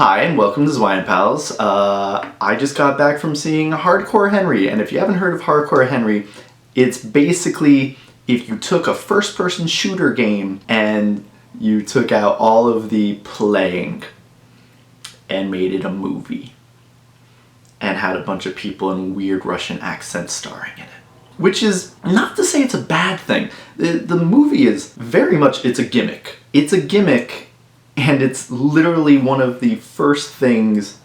Hi, and welcome to ZwiaAndPals. I just got back from seeing Hardcore Henry, and if you haven't heard of Hardcore Henry, it's basically if you took a first-person shooter game and you took out all of the playing and made it a movie and had a bunch of people in weird Russian accents starring in it. Which is not to say it's a bad thing. The movie is very much, it's a gimmick. It's a gimmick, and it's literally one of the first things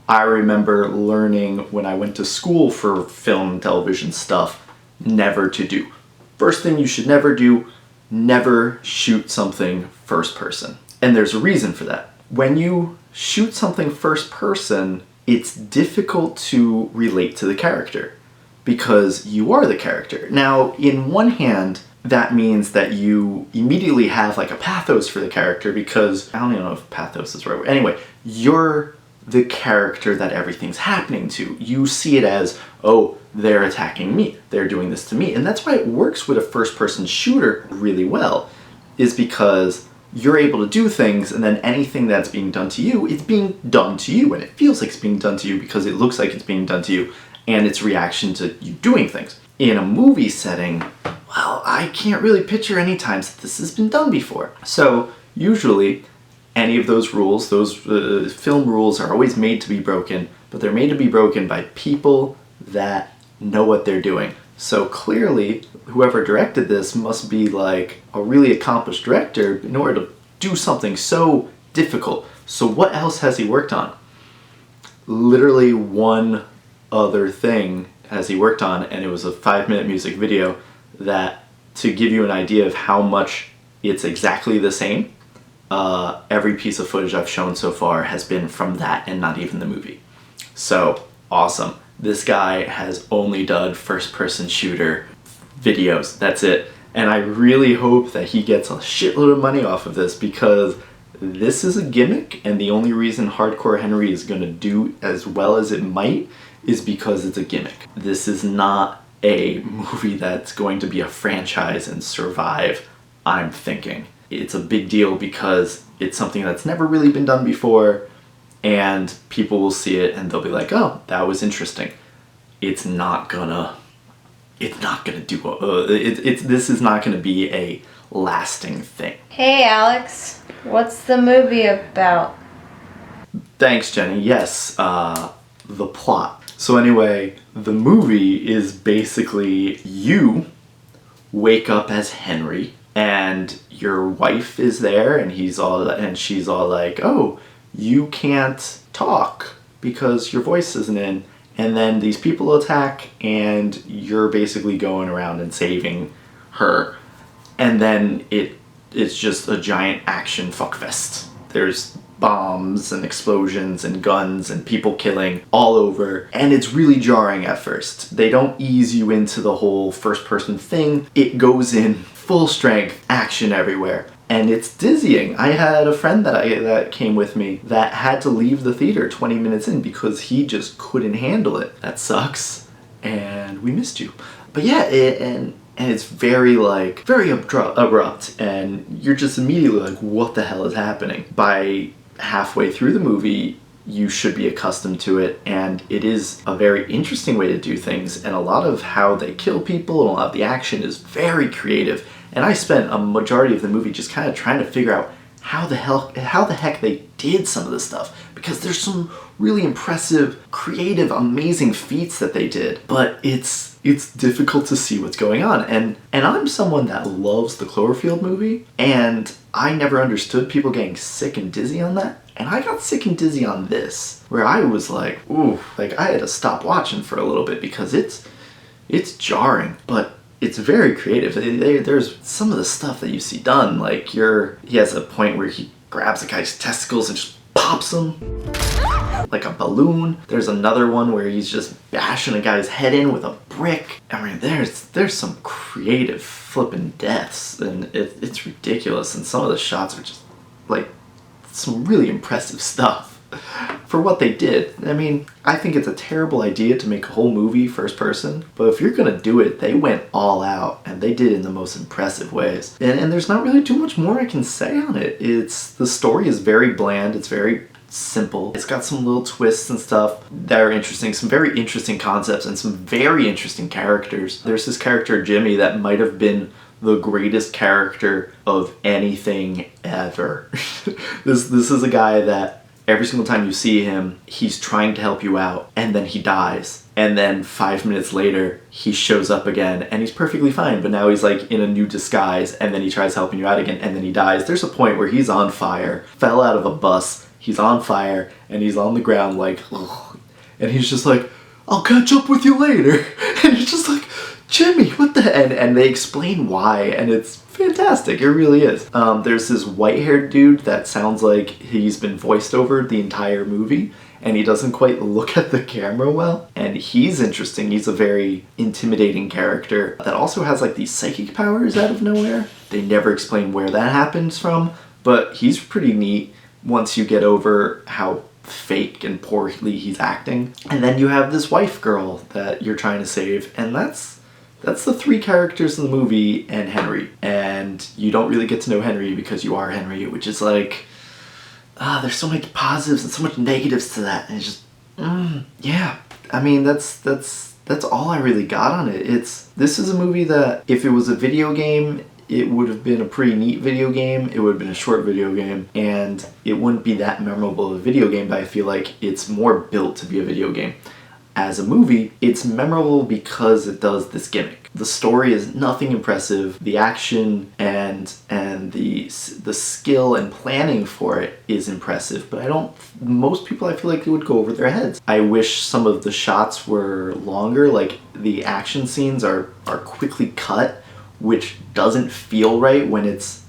I remember learning when I went to school for film and television stuff never to do. First thing you should never do, never shoot something first person. And there's a reason for that. When you shoot something first person, it's difficult to relate to the character because you are the character. Now, in one hand, that means that you immediately have like a pathos for the character because, I don't even know if pathos is the right word. Anyway, you're the character that everything's happening to. You see it as, oh, they're attacking me, they're doing this to me. And that's why it works with a first-person shooter really well, is because you're able to do things and then anything that's being done to you, it's being done to you. And it feels like it's being done to you because it looks like it's being done to you and it's reaction to you doing things. In a movie setting, well, I can't really picture any times that this has been done before. So usually, any of those rules, those film rules are always made to be broken, but they're made to be broken by people that know what they're doing. So clearly, whoever directed this must be like a really accomplished director in order to do something so difficult. So what else has he worked on? Literally one other thing has he worked on, and it was a 5-minute music video that, to give you an idea of how much it's exactly the same, every piece of footage I've shown so far has been from that and not even the movie. So, awesome. This guy has only done first-person shooter videos. That's it. And I really hope that he gets a shitload of money off of this because this is a gimmick, and the only reason Hardcore Henry is going to do as well as it might is because it's a gimmick. This is not a movie that's going to be a franchise and survive, I'm thinking. It's a big deal because it's something that's never really been done before, and people will see it and they'll be like, oh, that was interesting. This is not gonna be a lasting thing. Hey Alex, what's the movie about? Thanks, Jenny. Yes, the plot. So anyway, the movie is basically you wake up as Henry and your wife is there and she's all like, oh, you can't talk because your voice isn't in. And then these people attack and you're basically going around and saving her. And then it's just a giant action fuckfest. There's bombs and explosions and guns and people killing all over, and it's really jarring at first. They don't ease you into the whole first-person thing. It goes in full strength, action everywhere, and it's dizzying. I had a friend that came with me that had to leave the theater 20 minutes in because he just couldn't handle it. That sucks, and we missed you. But yeah, and it's very abrupt, and you're just immediately like, what the hell is happening? By halfway through the movie, you should be accustomed to it, and it is a very interesting way to do things, and a lot of how they kill people and a lot of the action is very creative. And I spent a majority of the movie just kind of trying to figure out how the heck they did some of this stuff, because there's some really impressive, creative, amazing feats that they did, but it's difficult to see what's going on. And I'm someone that loves the Cloverfield movie, and I never understood people getting sick and dizzy on that. And I got sick and dizzy on this, where I was like, ooh, like I had to stop watching for a little bit because it's jarring, but it's very creative. There's some of the stuff that you see done, like he has a point where he grabs a guy's testicles and just pops them like a balloon. There's another one where he's just bashing a guy's head in with a brick. I mean, there's some creative flipping deaths, and it's ridiculous, and some of the shots are just like some really impressive stuff for what they did. I mean, I think it's a terrible idea to make a whole movie first person, but if you're gonna do it, they went all out, and they did it in the most impressive ways. And there's not really too much more I can say on it. The story is very bland, it's very simple. It's got some little twists and stuff that are interesting, some very interesting concepts and some very interesting characters. There's this character Jimmy that might have been the greatest character of anything ever. This is a guy that every single time you see him, he's trying to help you out, and then he dies. And then 5 minutes later, he shows up again, and he's perfectly fine, but now he's like in a new disguise, and then he tries helping you out again, and then he dies. There's a point where he's on fire, fell out of a bus, he's on fire, and he's on the ground like, ugh. And he's just like, I'll catch up with you later. And it's just like, Jimmy, what the? And they explain why, and it's fantastic. It really is. There's this white-haired dude that sounds like he's been voiced over the entire movie, and he doesn't quite look at the camera well. And he's interesting. He's a very intimidating character that also has like these psychic powers out of nowhere. They never explain where that happens from, but he's pretty neat once you get over how fake and poorly he's acting. And then you have this wife girl that you're trying to save, and that's the three characters in the movie and Henry. And you don't really get to know Henry because you are Henry, which is like, there's so many positives and so much negatives to that. And it's just, yeah. I mean, that's all I really got on it. This is a movie that if it was a video game, it would have been a pretty neat video game. It would have been a short video game, and it wouldn't be that memorable of a video game, but I feel like it's more built to be a video game. As a movie, it's memorable because it does this gimmick. The story is nothing impressive. The action and the skill and planning for it is impressive, but most people I feel like it would go over their heads. I wish some of the shots were longer, like the action scenes are quickly cut, which doesn't feel right when it's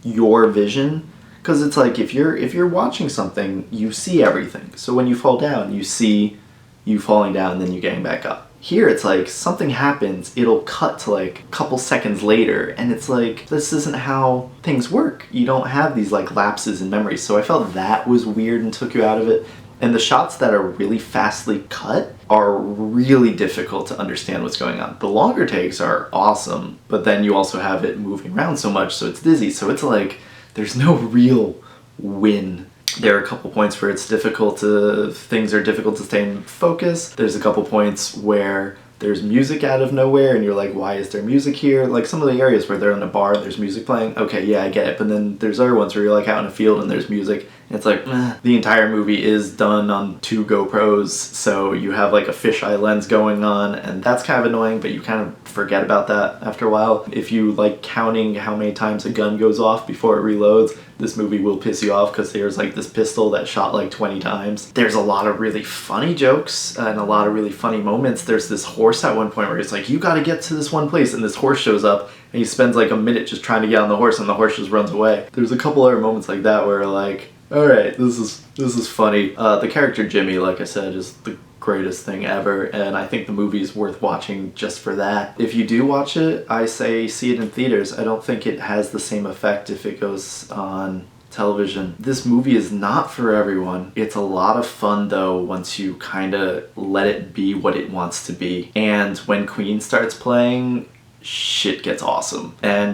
your vision. Because it's like if you're watching something, you see everything. So when you fall down, you see you falling down and then you getting back up. Here it's like something happens, it'll cut to like a couple seconds later, and it's like, this isn't how things work. You don't have these like lapses in memory. So I felt that was weird and took you out of it. And the shots that are really fastly cut are really difficult to understand what's going on. The longer takes are awesome, but then you also have it moving around so much so it's dizzy. So it's like, there's no real win. There are a couple points where things are difficult to stay in focus. There's a couple points where there's music out of nowhere and you're like, why is there music here? Like some of the areas where they're in a bar and there's music playing, okay, yeah, I get it. But then there's other ones where you're like out in a field and there's music and it's like, meh. The entire movie is done on 2 GoPros, so you have like a fisheye lens going on, and that's kind of annoying, but you kind of forget about that after a while. If you like counting how many times a gun goes off before it reloads, this movie will piss you off because there's like this pistol that shot like 20 times. There's a lot of really funny jokes and a lot of really funny moments. There's this horse at one point where it's like, you gotta get to this one place, and this horse shows up and he spends like a minute just trying to get on the horse and the horse just runs away. There's a couple other moments like that where like, alright, this is funny. The character Jimmy, like I said, is the greatest thing ever, and I think the movie is worth watching just for that. If you do watch it, I say see it in theaters. I don't think it has the same effect if it goes on television. This movie is not for everyone. It's a lot of fun though once you kind of let it be what it wants to be. And when Queen starts playing, shit gets awesome. And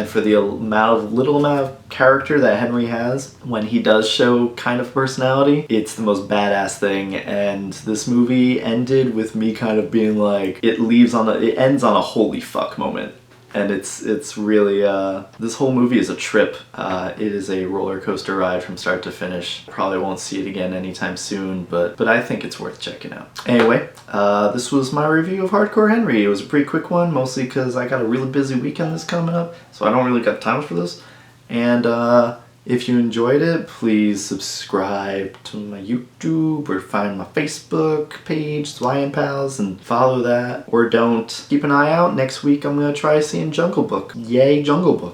for the little amount of character that Henry has, when he does show kind of personality, it's the most badass thing. And this movie ended with me kind of being like, it ends on a holy fuck moment. And it's really, this whole movie is a trip. It is a roller coaster ride from start to finish. Probably won't see it again anytime soon, but I think it's worth checking out. Anyway, this was my review of Hardcore Henry. It was a pretty quick one, mostly because I got a really busy weekend that's coming up, so I don't really got time for this. And if you enjoyed it, please subscribe to my YouTube or find my Facebook page, ZwiaAndPals, and follow that. Or don't. Keep an eye out. Next week I'm going to try seeing Jungle Book. Yay, Jungle Book.